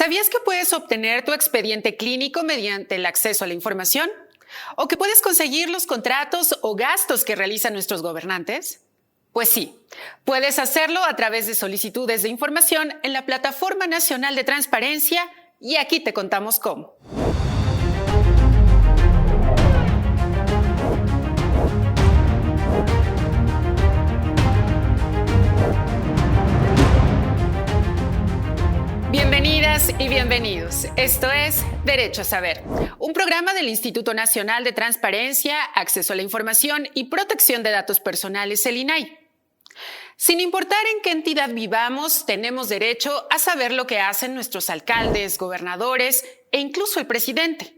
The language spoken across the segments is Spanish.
¿Sabías que puedes obtener tu expediente clínico mediante el acceso a la información? ¿O que puedes conseguir los contratos o gastos que realizan nuestros gobernantes? Pues sí, puedes hacerlo a través de solicitudes de información en la Plataforma Nacional de Transparencia y aquí te contamos cómo. Bienvenidas y bienvenidos. Esto es Derecho a Saber, un programa del Instituto Nacional de Transparencia, Acceso a la Información y Protección de Datos Personales, el INAI. Sin importar en qué entidad vivamos, tenemos derecho a saber lo que hacen nuestros alcaldes, gobernadores e incluso el presidente.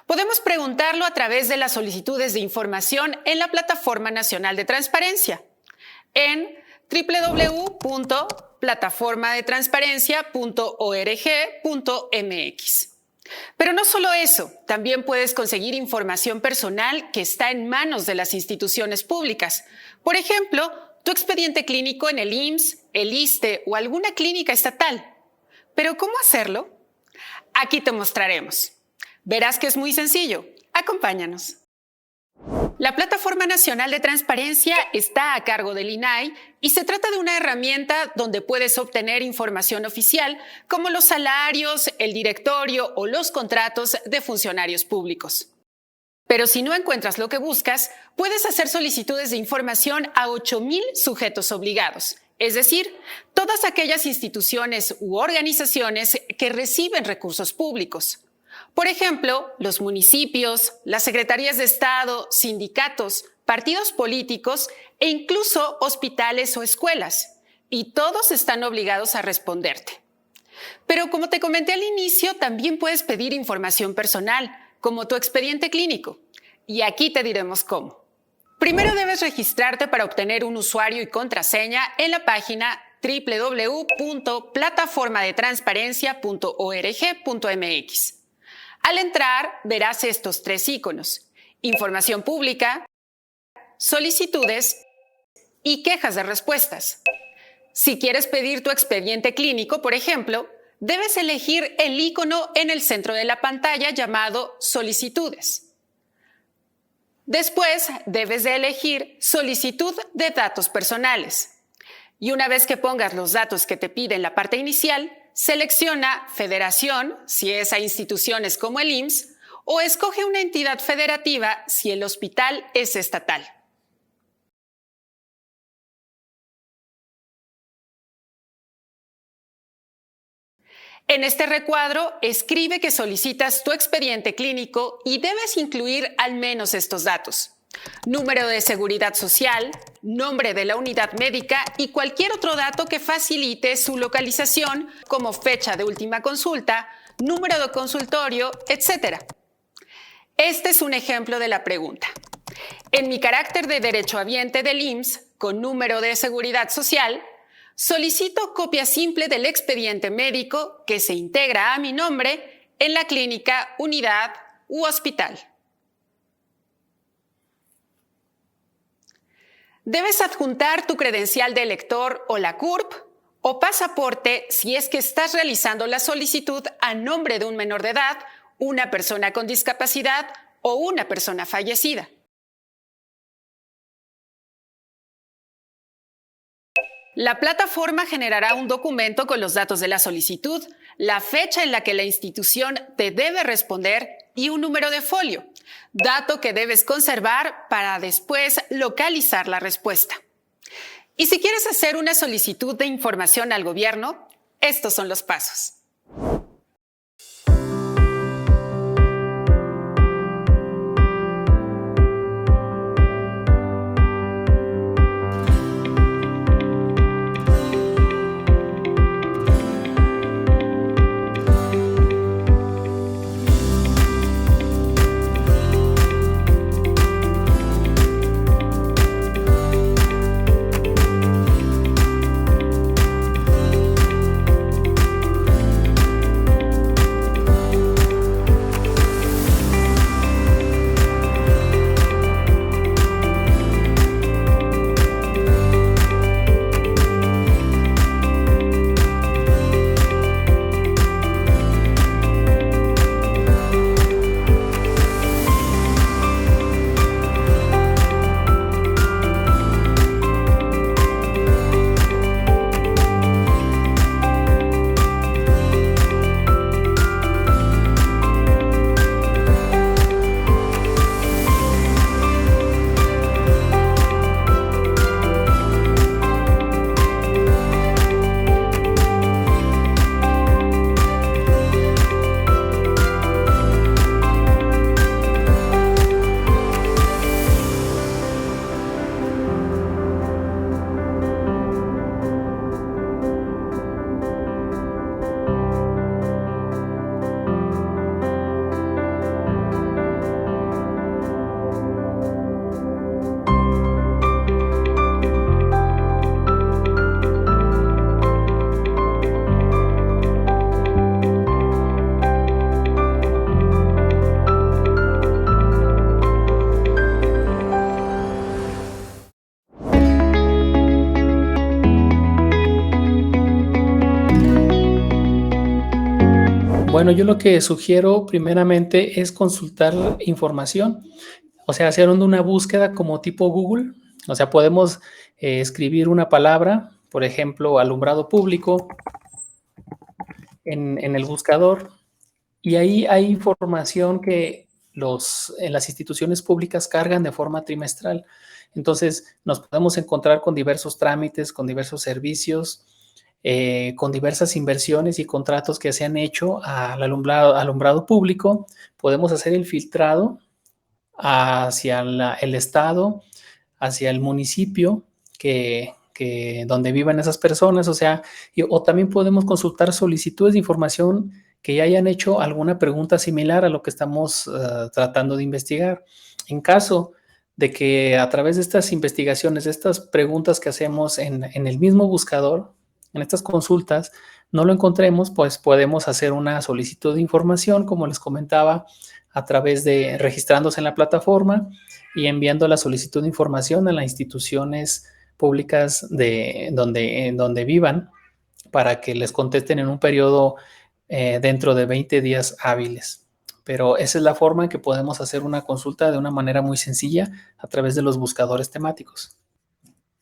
Podemos preguntarlo a través de las solicitudes de información en la Plataforma Nacional de Transparencia, en www.plataformadetransparencia.org.mx. Pero no solo eso, también puedes conseguir información personal que está en manos de las instituciones públicas. Por ejemplo, tu expediente clínico en el IMSS, el ISSSTE o alguna clínica estatal. ¿Pero cómo hacerlo? Aquí te mostraremos. Verás que es muy sencillo. Acompáñanos. La Plataforma Nacional de Transparencia está a cargo del INAI y se trata de una herramienta donde puedes obtener información oficial como los salarios, el directorio o los contratos de funcionarios públicos. Pero si no encuentras lo que buscas, puedes hacer solicitudes de información a 8,000 sujetos obligados, es decir, todas aquellas instituciones u organizaciones que reciben recursos públicos. Por ejemplo, los municipios, las secretarías de Estado, sindicatos, partidos políticos e incluso hospitales o escuelas. Y todos están obligados a responderte. Pero como te comenté al inicio, también puedes pedir información personal, como tu expediente clínico. Y aquí te diremos cómo. Primero debes registrarte para obtener un usuario y contraseña en la página www.plataformadetransparencia.org.mx. Al entrar, verás estos 3 iconos: información pública, solicitudes y quejas de respuestas. Si quieres pedir tu expediente clínico, por ejemplo, debes elegir el icono en el centro de la pantalla llamado Solicitudes. Después, debes de elegir Solicitud de datos personales. Y una vez que pongas los datos que te pide en la parte inicial, selecciona Federación, si es a instituciones como el IMSS, o escoge una entidad federativa si el hospital es estatal. En este recuadro, escribe que solicitas tu expediente clínico y debes incluir al menos estos datos: número de seguridad social, nombre de la unidad médica y cualquier otro dato que facilite su localización, como fecha de última consulta, número de consultorio, etc. Este es un ejemplo de la pregunta. En mi carácter de derechohabiente del IMSS, con número de seguridad social, solicito copia simple del expediente médico que se integra a mi nombre en la clínica, unidad u hospital. Debes adjuntar tu credencial de elector o la CURP o pasaporte si es que estás realizando la solicitud a nombre de un menor de edad, una persona con discapacidad o una persona fallecida. La plataforma generará un documento con los datos de la solicitud, la fecha en la que la institución te debe responder y un número de folio, dato que debes conservar para después localizar la respuesta. Y si quieres hacer una solicitud de información al gobierno, estos son los pasos. Bueno, yo lo que sugiero primeramente es consultar información, o sea, hacer una búsqueda como tipo Google, o sea, podemos escribir una palabra, por ejemplo, alumbrado público en el buscador, y ahí hay información que en las instituciones públicas cargan de forma trimestral. Entonces, nos podemos encontrar con diversos trámites, con diversos servicios, con diversas inversiones y contratos que se han hecho al alumbrado público. Podemos hacer el filtrado hacia el estado, hacia el municipio donde vivan esas personas, o sea, o también podemos consultar solicitudes de información que ya hayan hecho alguna pregunta similar a lo que estamos tratando de investigar. En caso de que a través de estas investigaciones, de estas preguntas que hacemos en el mismo buscador, en estas consultas, no lo encontremos, pues podemos hacer una solicitud de información, como les comentaba, a través de registrándose en la plataforma y enviando la solicitud de información a las instituciones públicas donde vivan para que les contesten en un periodo dentro de 20 días hábiles. Pero esa es la forma en que podemos hacer una consulta de una manera muy sencilla a través de los buscadores temáticos.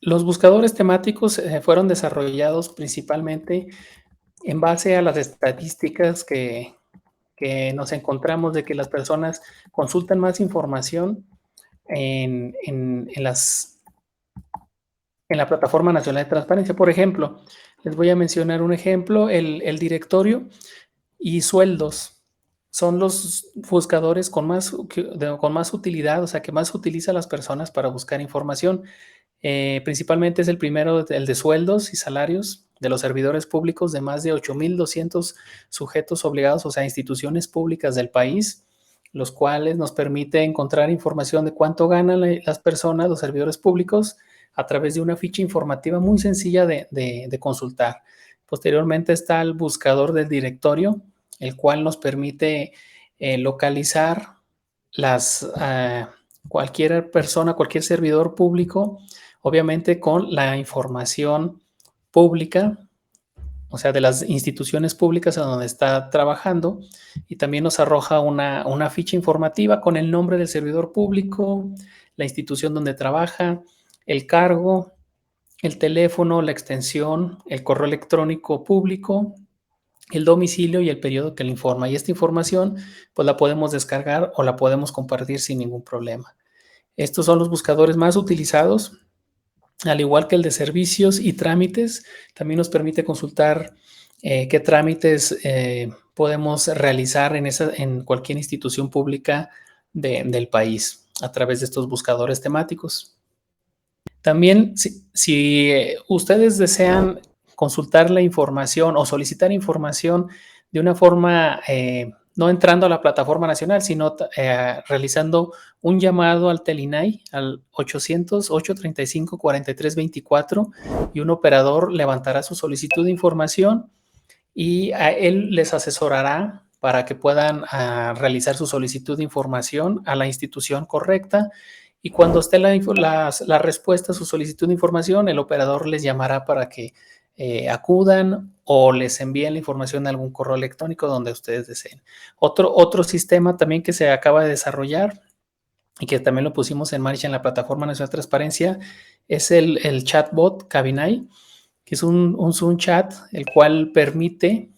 Los buscadores temáticos fueron desarrollados principalmente en base a las estadísticas que nos encontramos de que las personas consultan más información en la Plataforma Nacional de Transparencia. Por ejemplo, les voy a mencionar un ejemplo, el directorio y sueldos son los buscadores con más utilidad, o sea, que más utilizan las personas para buscar información. Principalmente es el primero, el de sueldos y salarios de los servidores públicos de más de 8,200 sujetos obligados, o sea, instituciones públicas del país, los cuales nos permite encontrar información de cuánto ganan las personas, los servidores públicos, a través de una ficha informativa muy sencilla de consultar. Posteriormente está el buscador del directorio, el cual nos permite localizar cualquier persona, cualquier servidor público, obviamente con la información pública, o sea, de las instituciones públicas en donde está trabajando, y también nos arroja una ficha informativa con el nombre del servidor público, la institución donde trabaja, el cargo, el teléfono, la extensión, el correo electrónico público, el domicilio y el periodo que le informa. Y esta información, pues la podemos descargar o la podemos compartir sin ningún problema. Estos son los buscadores más utilizados, al igual que el de servicios y trámites. También nos permite consultar qué trámites podemos realizar en cualquier institución pública del país a través de estos buscadores temáticos. También, si ustedes desean consultar la información o solicitar información de una forma, no entrando a la plataforma nacional, sino realizando un llamado al Telinai, al 800-835-4324, y un operador levantará su solicitud de información y a él les asesorará para que puedan realizar su solicitud de información a la institución correcta. Y cuando esté la respuesta a su solicitud de información, el operador les llamará para que acudan o les envíen la información a algún correo electrónico donde ustedes deseen. Otro sistema también que se acaba de desarrollar y que también lo pusimos en marcha en la Plataforma Nacional de Transparencia es el chatbot Cabinay, que es un Zoom chat, el cual permite,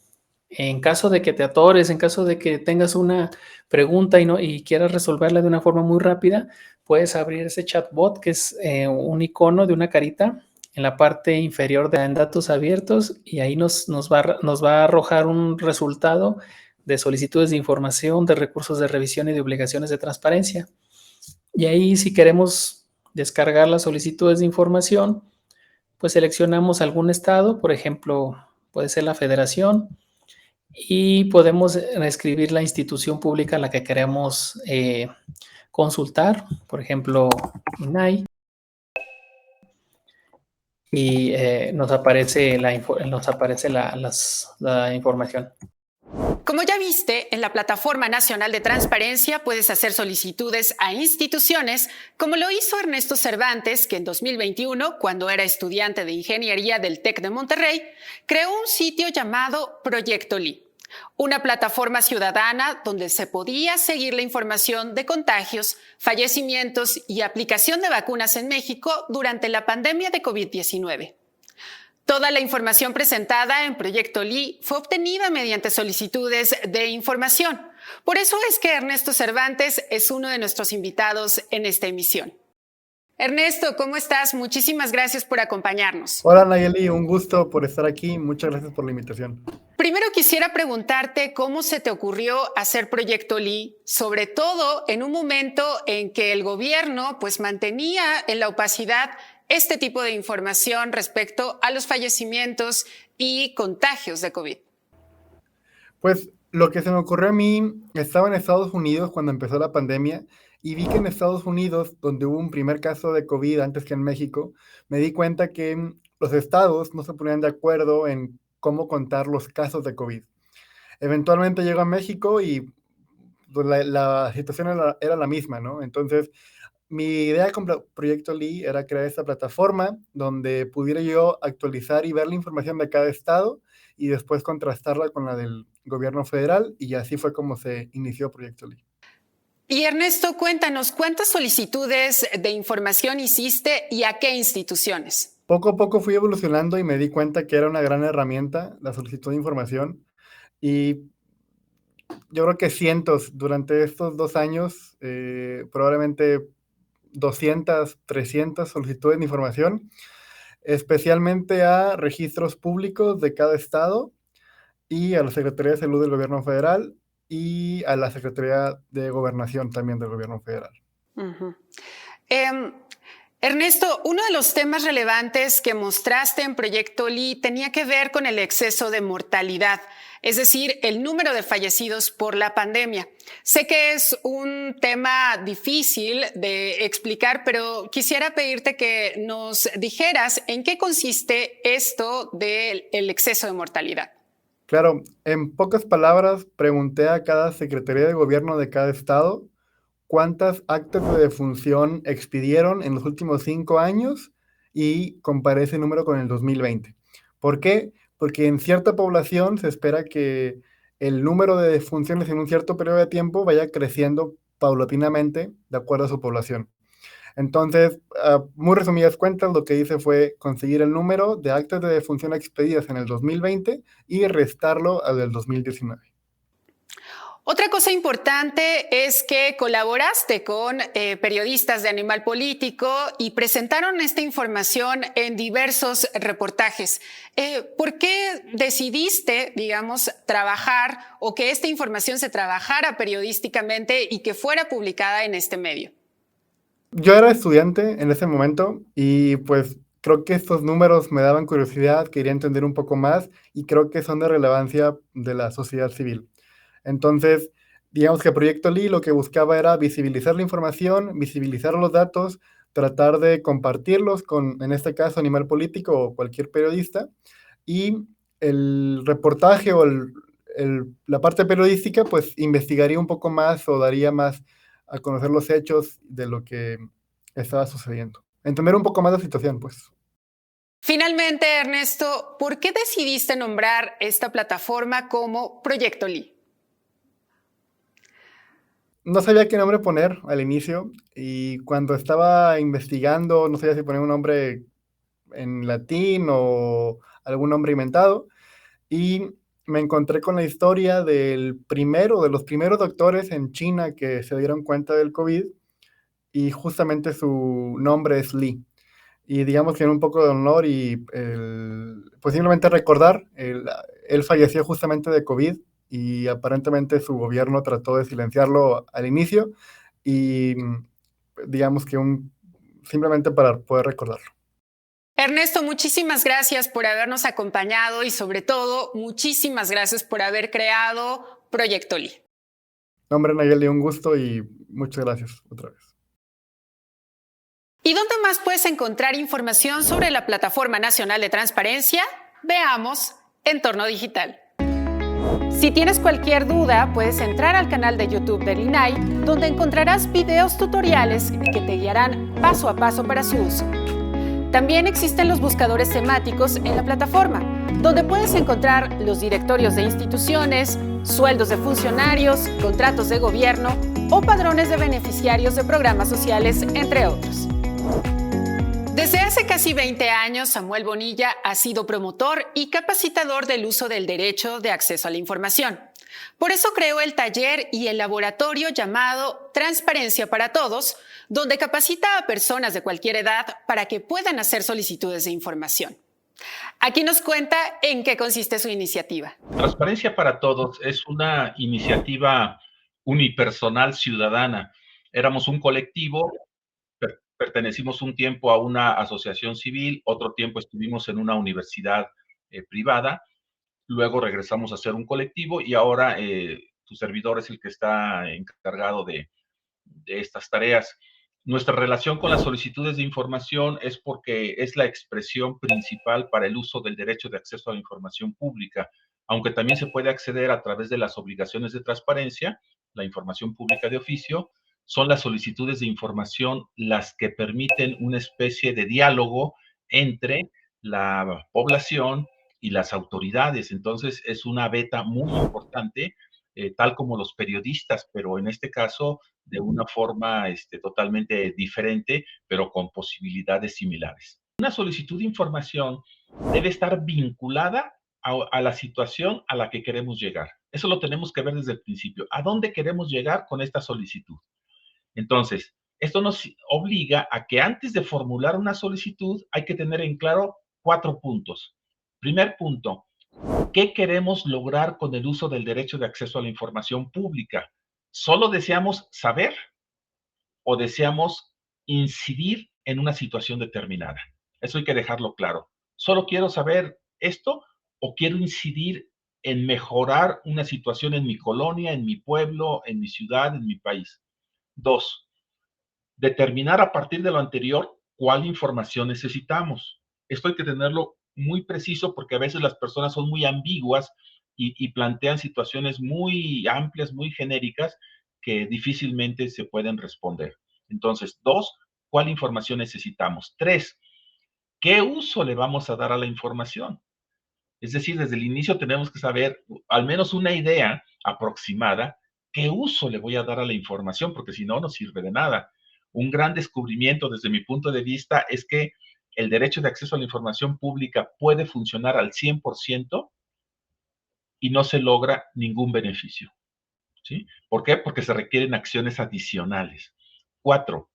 en caso de que te atores, en caso de que tengas una pregunta y quieras resolverla de una forma muy rápida, puedes abrir ese chatbot, que es un icono de una carita en la parte inferior en datos abiertos, y ahí nos va a arrojar un resultado de solicitudes de información, de recursos de revisión y de obligaciones de transparencia. Y ahí, si queremos descargar las solicitudes de información, pues seleccionamos algún estado, por ejemplo, puede ser la federación, y podemos escribir la institución pública a la que queremos consultar, por ejemplo, INAI, y nos aparece la información. Como ya viste, en la Plataforma Nacional de Transparencia puedes hacer solicitudes a instituciones, como lo hizo Ernesto Cervantes, que en 2021, cuando era estudiante de ingeniería del TEC de Monterrey, creó un sitio llamado Proyecto Li, Una plataforma ciudadana donde se podía seguir la información de contagios, fallecimientos y aplicación de vacunas en México durante la pandemia de COVID-19. Toda la información presentada en Proyecto Li fue obtenida mediante solicitudes de información. Por eso es que Ernesto Cervantes es uno de nuestros invitados en esta emisión. Ernesto, ¿cómo estás? Muchísimas gracias por acompañarnos. Hola Nayeli, un gusto por estar aquí. Muchas gracias por la invitación. Primero quisiera preguntarte cómo se te ocurrió hacer Proyecto Li, sobre todo en un momento en que el gobierno mantenía en la opacidad este tipo de información respecto a los fallecimientos y contagios de COVID. Pues lo que se me ocurrió a mí, estaba en Estados Unidos cuando empezó la pandemia y vi que en Estados Unidos, donde hubo un primer caso de COVID antes que en México, me di cuenta que los estados no se ponían de acuerdo en cómo contar los casos de COVID. Eventualmente llegó a México y pues, la situación era la misma, ¿no? Entonces, mi idea con Proyecto Li era crear esta plataforma donde pudiera yo actualizar y ver la información de cada estado y después contrastarla con la del gobierno federal, y así fue como se inició Proyecto Li. Y Ernesto, cuéntanos, ¿cuántas solicitudes de información hiciste y a qué instituciones? Poco a poco fui evolucionando y me di cuenta que era una gran herramienta la solicitud de información, y yo creo que cientos durante estos 2 años, probablemente 200, 300 solicitudes de información, especialmente a registros públicos de cada estado y a la Secretaría de Salud del Gobierno Federal y a la Secretaría de Gobernación también del Gobierno Federal. Uh-huh. Ernesto, uno de los temas relevantes que mostraste en Proyecto Li tenía que ver con el exceso de mortalidad, es decir, el número de fallecidos por la pandemia. Sé que es un tema difícil de explicar, pero quisiera pedirte que nos dijeras en qué consiste esto del exceso de mortalidad. Claro, en pocas palabras, pregunté a cada Secretaría de Gobierno de cada estado cuántas actas de defunción expidieron en los últimos 5 años y comparé ese número con el 2020. ¿Por qué? Porque en cierta población se espera que el número de defunciones en un cierto periodo de tiempo vaya creciendo paulatinamente de acuerdo a su población. Entonces, muy resumidas cuentas, lo que hice fue conseguir el número de actas de defunción expedidas en el 2020 y restarlo al del 2019. Otra cosa importante es que colaboraste con periodistas de Animal Político y presentaron esta información en diversos reportajes. ¿Por qué decidiste, trabajar o que esta información se trabajara periodísticamente y que fuera publicada en este medio? Yo era estudiante en ese momento y pues creo que estos números me daban curiosidad, quería entender un poco más y creo que son de relevancia de la sociedad civil. Entonces, digamos que Proyecto Li lo que buscaba era visibilizar la información, visibilizar los datos, tratar de compartirlos con, en este caso, Animal Político o cualquier periodista, y el reportaje o la parte periodística, pues investigaría un poco más o daría más a conocer los hechos de lo que estaba sucediendo. Entender un poco más la situación, pues. Finalmente, Ernesto, ¿por qué decidiste nombrar esta plataforma como Proyecto Li? No sabía qué nombre poner al inicio y cuando estaba investigando no sabía si poner un nombre en latín o algún nombre inventado, y me encontré con la historia de los primeros doctores en China que se dieron cuenta del COVID y justamente su nombre es Li. Y digamos que en un poco de honor y pues simplemente recordar, él falleció justamente de COVID y aparentemente su gobierno trató de silenciarlo al inicio y digamos que simplemente para poder recordarlo. Ernesto, muchísimas gracias por habernos acompañado y sobre todo, muchísimas gracias por haber creado Proyecto Li. Hombre, Nayeli, un gusto y muchas gracias otra vez. ¿Y dónde más puedes encontrar información sobre la Plataforma Nacional de Transparencia? Veamos Entorno Digital. Si tienes cualquier duda, puedes entrar al canal de YouTube del INAI, donde encontrarás videos tutoriales que te guiarán paso a paso para su uso. También existen los buscadores temáticos en la plataforma, donde puedes encontrar los directorios de instituciones, sueldos de funcionarios, contratos de gobierno o padrones de beneficiarios de programas sociales, entre otros. Desde hace casi 20 años, Samuel Bonilla ha sido promotor y capacitador del uso del derecho de acceso a la información. Por eso creó el taller y el laboratorio llamado Transparencia para Todos, donde capacita a personas de cualquier edad para que puedan hacer solicitudes de información. Aquí nos cuenta en qué consiste su iniciativa. Transparencia para Todos es una iniciativa unipersonal ciudadana. Éramos un colectivo, pertenecimos un tiempo a una asociación civil, otro tiempo estuvimos en una universidad privada, luego regresamos a ser un colectivo y ahora tu servidor es el que está encargado de estas tareas. Nuestra relación con las solicitudes de información es porque es la expresión principal para el uso del derecho de acceso a la información pública, aunque también se puede acceder a través de las obligaciones de transparencia, la información pública de oficio. Son las solicitudes de información las que permiten una especie de diálogo entre la población y las autoridades. Entonces, es una veta muy importante, tal como los periodistas, pero en este caso de una forma totalmente diferente, pero con posibilidades similares. Una solicitud de información debe estar vinculada a la situación a la que queremos llegar. Eso lo tenemos que ver desde el principio. ¿A dónde queremos llegar con esta solicitud? Entonces, esto nos obliga a que antes de formular una solicitud hay que tener en claro 4 puntos. Primer punto, ¿qué queremos lograr con el uso del derecho de acceso a la información pública? ¿Solo deseamos saber o deseamos incidir en una situación determinada? Eso hay que dejarlo claro. ¿Solo quiero saber esto o quiero incidir en mejorar una situación en mi colonia, en mi pueblo, en mi ciudad, en mi país? 2, determinar a partir de lo anterior cuál información necesitamos. Esto hay que tenerlo muy preciso porque a veces las personas son muy ambiguas y plantean situaciones muy amplias, muy genéricas que difícilmente se pueden responder. Entonces, 2, ¿cuál información necesitamos? 3, ¿qué uso le vamos a dar a la información? Es decir, desde el inicio tenemos que saber al menos una idea aproximada qué uso le voy a dar a la información, porque si no, no sirve de nada. Un gran descubrimiento desde mi punto de vista es que el derecho de acceso a la información pública puede funcionar al 100% y no se logra ningún beneficio. ¿Sí? ¿Por qué? Porque se requieren acciones adicionales. 4,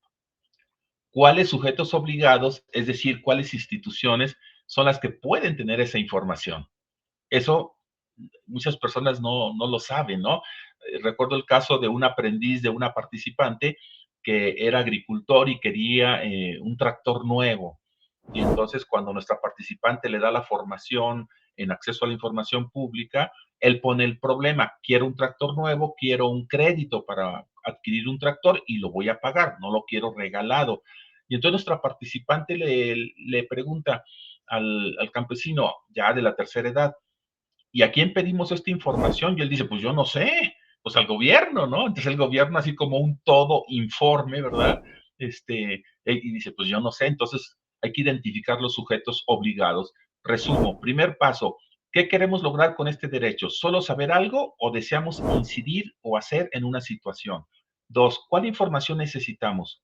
¿cuáles sujetos obligados, es decir, cuáles instituciones son las que pueden tener esa información? Eso muchas personas no lo saben, ¿no? Recuerdo el caso de un aprendiz de una participante que era agricultor y quería un tractor nuevo. Y entonces cuando nuestra participante le da la formación en acceso a la información pública, él pone el problema: quiero un tractor nuevo, quiero un crédito para adquirir un tractor y lo voy a pagar, no lo quiero regalado. Y entonces nuestra participante le pregunta al campesino ya de la tercera edad: ¿y a quién pedimos esta información? Y él dice, pues yo no sé, pues al gobierno, ¿no? Entonces el gobierno así como un todo informe, ¿verdad? Y dice, pues yo no sé, entonces hay que identificar los sujetos obligados. Resumo, primer paso, ¿qué queremos lograr con este derecho? ¿Solo saber algo o deseamos incidir o hacer en una situación? 2, ¿cuál información necesitamos?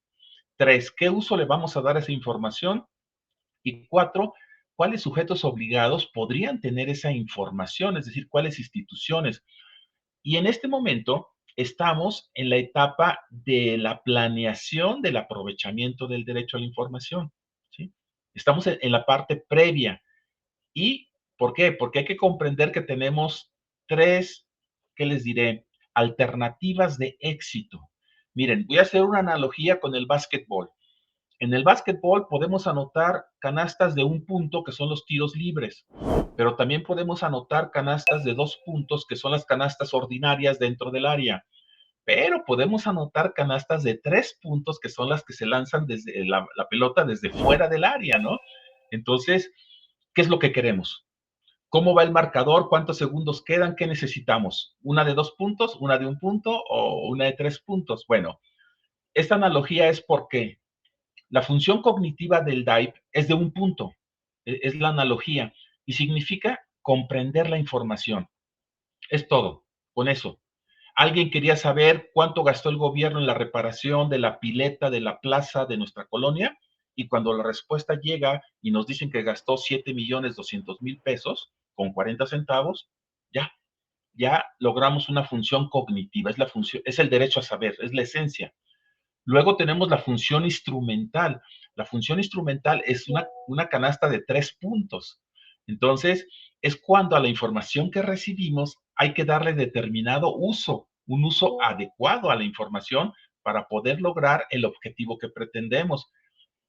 3, ¿qué uso le vamos a dar a esa información? Y 4, ¿cuáles sujetos obligados podrían tener esa información? Es decir, ¿cuáles instituciones? Y en este momento estamos en la etapa de la planeación del aprovechamiento del derecho a la información, ¿sí? Estamos en la parte previa. ¿Y por qué? Porque hay que comprender que tenemos 3, ¿qué les diré? Alternativas de éxito. Miren, voy a hacer una analogía con el básquetbol. En el básquetbol podemos anotar canastas de 1 punto, que son los tiros libres, pero también podemos anotar canastas de 2 puntos, que son las canastas ordinarias dentro del área, pero podemos anotar canastas de 3 puntos, que son las que se lanzan desde la pelota desde fuera del área, ¿no? Entonces, ¿qué es lo que queremos? ¿Cómo va el marcador? ¿Cuántos segundos quedan? ¿Qué necesitamos? ¿Una de 2 puntos, una de 1 punto o una de 3 puntos? Bueno, esta analogía es porque La función cognitiva del DIVE es de un punto, es la analogía, y significa comprender la información. Es todo, con eso. Alguien quería saber cuánto gastó el gobierno en la reparación de la pileta de la plaza de nuestra colonia, y cuando la respuesta llega y nos dicen que gastó 7,200,000 pesos con 40 centavos, ya, ya logramos una función cognitiva, es la función, es el derecho a saber, es la esencia. Luego tenemos la función instrumental. La función instrumental es una canasta de 3 puntos. Entonces, es cuando a la información que recibimos hay que darle determinado uso, un uso adecuado a la información para poder lograr el objetivo que pretendemos.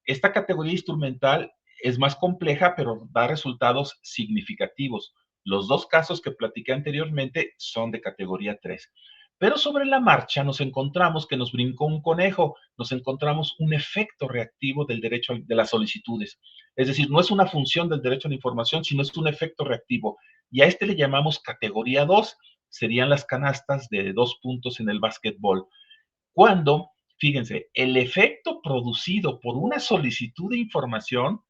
Esta categoría instrumental es más compleja, pero da resultados significativos. Los dos casos que platiqué anteriormente son de categoría 3. Pero sobre la marcha nos encontramos que nos brincó un conejo, nos encontramos un efecto reactivo del derecho de las solicitudes. Es decir, no es una función del derecho a la información, sino es un efecto reactivo. Y a este le llamamos categoría 2, serían las canastas de 2 puntos en el básquetbol. Cuando, fíjense, el efecto producido por una solicitud de información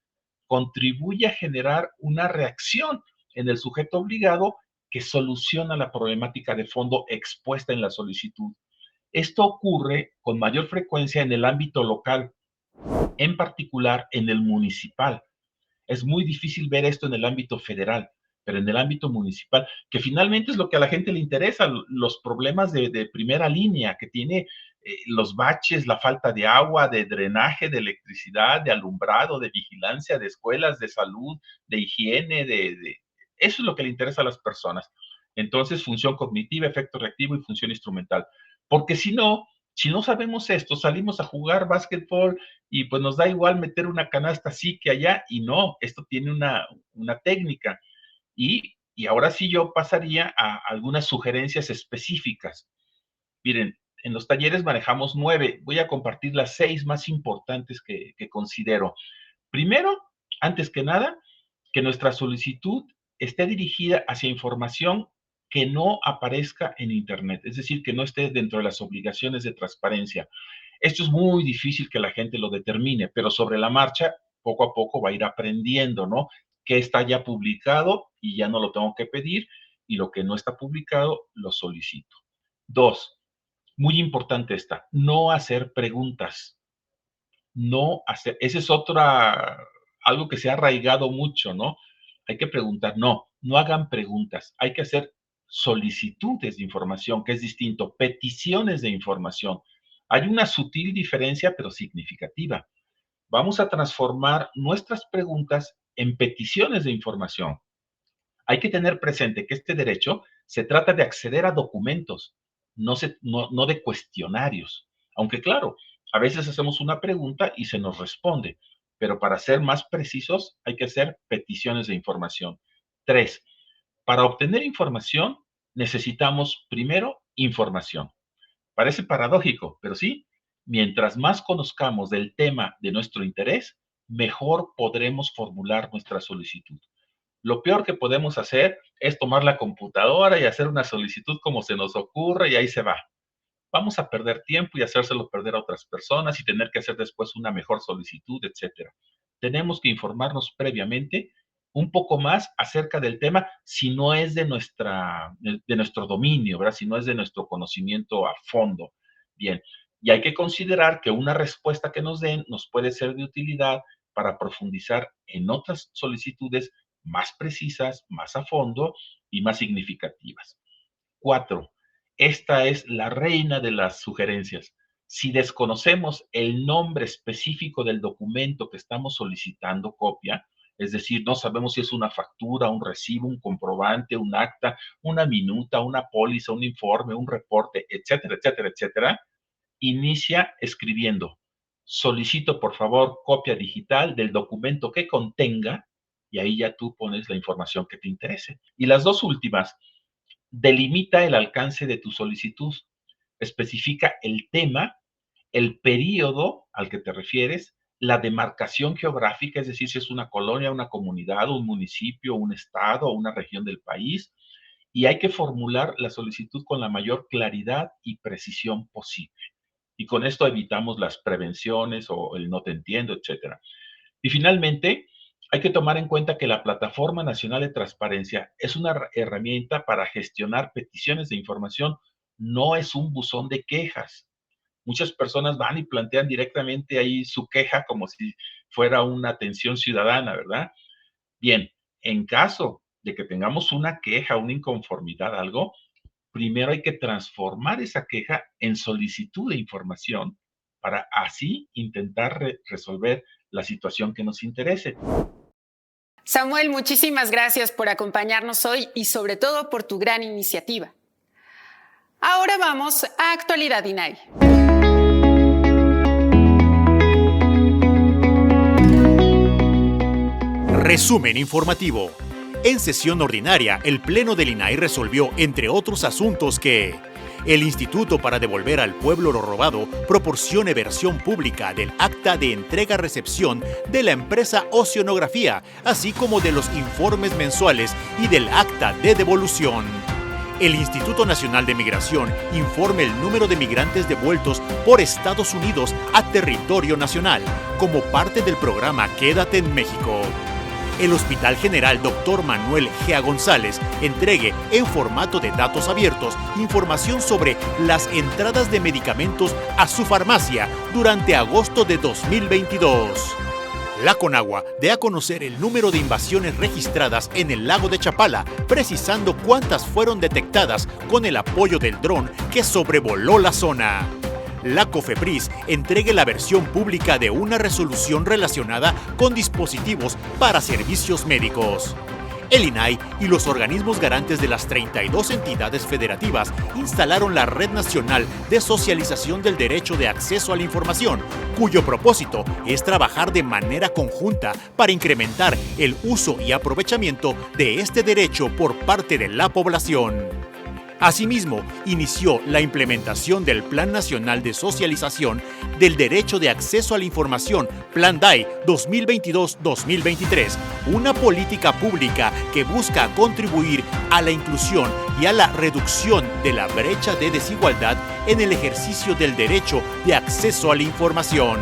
contribuye a generar una reacción en el sujeto obligado que soluciona la problemática de fondo expuesta en la solicitud. Esto ocurre con mayor frecuencia en el ámbito local, en particular en el municipal. Es muy difícil ver esto en el ámbito federal, pero en el ámbito municipal, que finalmente es lo que a la gente le interesa, los problemas de primera línea que tiene, los baches, la falta de agua, de drenaje, de electricidad, de alumbrado, de vigilancia, de escuelas, de salud, de higiene, eso es lo que le interesa a las personas. Entonces, función cognitiva, efecto reactivo y función instrumental. Porque si no sabemos esto, salimos a jugar básquetbol y pues nos da igual meter una canasta así que allá, y no, esto tiene una técnica. Y ahora sí yo pasaría a algunas sugerencias específicas. Miren, en los talleres manejamos 9, voy a compartir las 6 más importantes que considero. Primero, antes que nada, que nuestra solicitud esté dirigida hacia información que no aparezca en Internet, es decir, que no esté dentro de las obligaciones de transparencia. Esto es muy difícil que la gente lo determine, pero sobre la marcha, poco a poco va a ir aprendiendo, ¿no? Que está ya publicado y ya no lo tengo que pedir, y lo que no está publicado lo solicito. 2, muy importante esta, no hacer preguntas. No hacer, esa es otra, algo que se ha arraigado mucho, ¿no? Hay que preguntar, no hagan preguntas, hay que hacer solicitudes de información, que es distinto, peticiones de información. Hay una sutil diferencia, pero significativa. Vamos a transformar nuestras preguntas en peticiones de información. Hay que tener presente que este derecho se trata de acceder a documentos, no de cuestionarios. Aunque claro, a veces hacemos una pregunta y se nos responde, pero para ser más precisos hay que hacer peticiones de información. 3, para obtener información necesitamos primero información. Parece paradójico, pero sí, mientras más conozcamos del tema de nuestro interés, mejor podremos formular nuestra solicitud. Lo peor que podemos hacer es tomar la computadora y hacer una solicitud como se nos ocurre y ahí se va. Vamos a perder tiempo y hacérselo perder a otras personas y tener que hacer después una mejor solicitud, etcétera. Tenemos que informarnos previamente un poco más acerca del tema si no es de nuestro dominio, ¿verdad? Si no es de nuestro conocimiento a fondo. Bien, y hay que considerar que una respuesta que nos den nos puede ser de utilidad para profundizar en otras solicitudes más precisas, más a fondo y más significativas. 4, esta es la reina de las sugerencias. Si desconocemos el nombre específico del documento que estamos solicitando copia, es decir, no sabemos si es una factura, un recibo, un comprobante, un acta, una minuta, una póliza, un informe, un reporte, etcétera, etcétera, etcétera, inicia escribiendo: solicito por favor copia digital del documento que contenga, y ahí ya tú pones la información que te interese. Y las dos últimas, delimita el alcance de tu solicitud, especifica el tema, el período al que te refieres, la demarcación geográfica, es decir, si es una colonia, una comunidad, un municipio, un estado o una región del país, y hay que formular la solicitud con la mayor claridad y precisión posible. y con esto evitamos las prevenciones o el no te entiendo, etcétera. Y finalmente, hay que tomar en cuenta que la Plataforma Nacional de Transparencia es una herramienta para gestionar peticiones de información, no es un buzón de quejas. Muchas personas van y plantean directamente ahí su queja como si fuera una atención ciudadana, ¿verdad? Bien, en caso de que tengamos una queja, una inconformidad, algo, primero hay que transformar esa queja en solicitud de información para así intentar resolver la situación que nos interese. Samuel, muchísimas gracias por acompañarnos hoy y sobre todo por tu gran iniciativa. Ahora vamos a Actualidad INAI. Resumen informativo. En sesión ordinaria, el Pleno del INAI resolvió, entre otros asuntos, que el Instituto para devolver al pueblo lo robado proporcione versión pública del acta de entrega-recepción de la empresa Oceanografía, así como de los informes mensuales y del acta de devolución. El Instituto Nacional de Migración informe el número de migrantes devueltos por Estados Unidos a territorio nacional, como parte del programa Quédate en México. El Hospital General Dr. Manuel G. González entregue en formato de datos abiertos información sobre las entradas de medicamentos a su farmacia durante agosto de 2022. La Conagua dé a conocer el número de invasiones registradas en el lago de Chapala, precisando cuántas fueron detectadas con el apoyo del dron que sobrevoló la zona. La COFEPRIS entregue la versión pública de una resolución relacionada con dispositivos para servicios médicos. El INAI y los organismos garantes de las 32 entidades federativas instalaron la Red Nacional de Socialización del Derecho de Acceso a la Información, cuyo propósito es trabajar de manera conjunta para incrementar el uso y aprovechamiento de este derecho por parte de la población. Asimismo, inició la implementación del Plan Nacional de Socialización del Derecho de Acceso a la Información, Plan DAI 2022-2023, una política pública que busca contribuir a la inclusión y a la reducción de la brecha de desigualdad en el ejercicio del derecho de acceso a la información.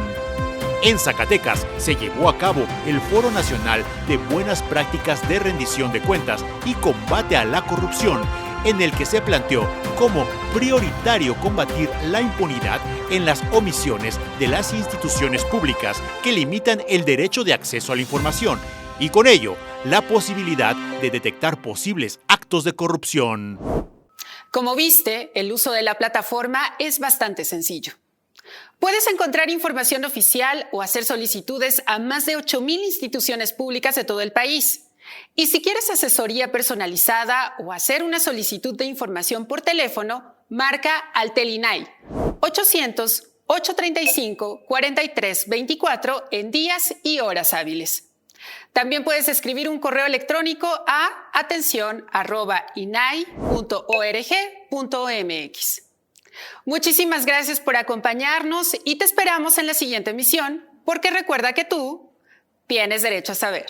En Zacatecas se llevó a cabo el Foro Nacional de Buenas Prácticas de Rendición de Cuentas y Combate a la Corrupción, en el que se planteó como prioritario combatir la impunidad en las omisiones de las instituciones públicas que limitan el derecho de acceso a la información y con ello la posibilidad de detectar posibles actos de corrupción. Como viste, el uso de la plataforma es bastante sencillo. Puedes encontrar información oficial o hacer solicitudes a más de 8,000 instituciones públicas de todo el país. Y si quieres asesoría personalizada o hacer una solicitud de información por teléfono, marca al TELINAI 800-835-4324 en días y horas hábiles. También puedes escribir un correo electrónico a atención@inai.org.mx. Muchísimas gracias por acompañarnos y te esperamos en la siguiente emisión, porque recuerda que tú tienes derecho a saber.